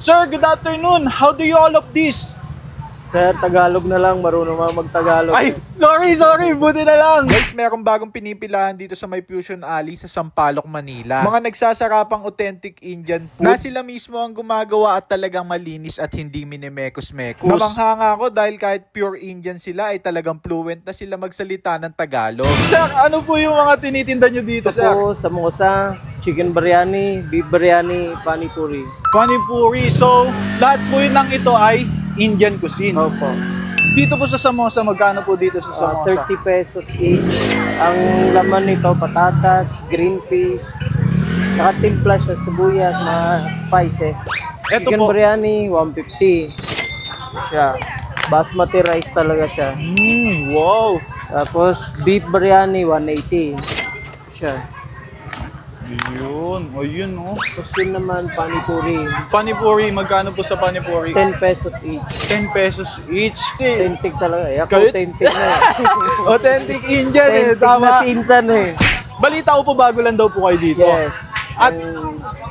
Sir, good afternoon. How do you all of this? Sir, Tagalog na lang. Marunong mga mag-Tagalog. Ay, sorry. Buti na lang. Guys, merong bagong pinipilahan dito sa may Fusion Alley sa Sampaloc, Manila. Mga nagsasarapang authentic Indian food na sila mismo ang gumagawa at talagang malinis at hindi minimekos-mekos. Namanghanga ako dahil kahit pure Indian sila ay talagang fluent na sila magsalita ng Tagalog. Sir, ano po yung mga tinitinda nyo dito, sir? Ito po, samosa, chicken biryani, beef biryani, pani puri. Panipuri. So, lahat po yun ng ito ay Indian cuisine. Opo. Dito po sa samosa, magkano po dito sa samosa? 30 pesos each. Ang laman nito, patatas, green peas, saka timpla siya, sibuyas, mga spices. Eto Chicken po. biryani, 150. Siya. Basmati rice talaga siya. Wow. Tapos, beef biryani, 180. Siya. Yun. O yun, oh. Tapos yun naman, pani puri. Panipuri, magkano po sa panipuri? 10 pesos each. 10 pesos each. Authentic talaga. Ako Kahit- authentic na eh. Authentic Indian eh, Authentic na tama. sinsan eh. Balita ko po bago lang daw po kayo dito. Yes. At-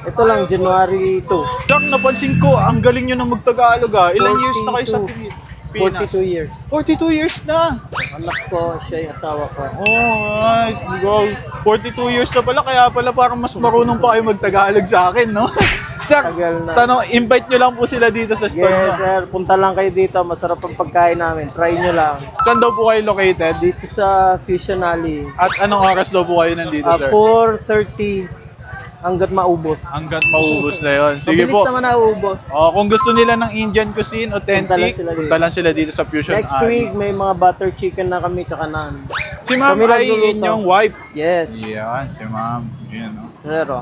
Ito lang, January 2. Sir, napansin ko, ang galing nyo na magtagalog ah. Ilang years na kayo sa 42. Pilipinas? 42 years. 42 years na. Anak ko, siya yung asawa ko. Alright, go. 42 years na pala, kaya pala parang mas marunong pa kayo magtagalog sa akin, no? Sir, Tagal na. tanong, invite nyo lang po sila dito sa store Yes, nyo. sir. Punta lang kayo dito. Masarap ang pagkain namin. Try nyo lang. Saan daw po kayo located? Dito sa Fusion Alley. At anong oras daw po kayo nandito, sir? 4:30 hanggat maubos. Hanggat maubos na yon. Sige Mabilis po. naman naubos. Oh, kung gusto nila ng Indian cuisine, authentic, Punta lang sila dito. punta lang sila dito sa Fusion Next Alley. week, may mga butter chicken na kami tsaka naan. Si ma'am Kami lang ay luluto. inyong wife. Yes. Yan, si ma'am. Yan, oh. Pero,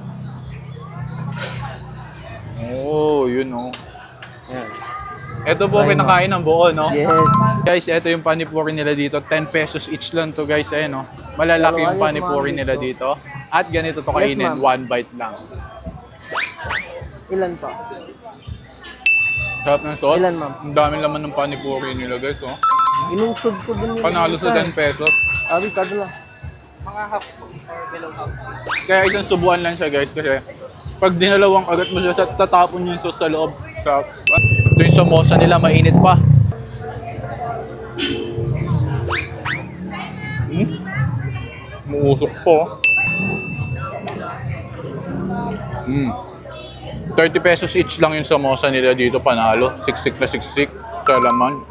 Oh, yun, oh. yan. Ito po Ayun, kinakain ng buo, no? Yes. Guys, ito yung panipuri nila dito. 10 pesos each lang to, guys. Ayun, no? Malalaki yung Ayos, panipuri ma'am, nila dito. dito. At ganito to Yes, kainin, ma'am. one bite lang. Ilan pa? Sarap ng sauce. Ilan, ma'am? Ang daming laman ng panipuri nila, guys, oh. Inungsod ko din yun. Panalo sa 10 pesos. Abi, kadala. Kaya isang subuan lang siya, guys, kasi pag dinalawang agad mo siya, tatapon yung sauce sa loob. Ito yung samosa nila, mainit pa. Muusok po. 30 pesos each lang yung samosa nila dito, panalo. Siksik na siksik sa laman.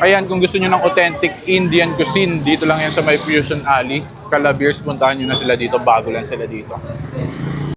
Ayan, kung gusto nyo ng authentic Indian cuisine, dito lang yan sa may Fusion Alley. Calabiers, puntahan nyo na sila dito, bago lang sila dito.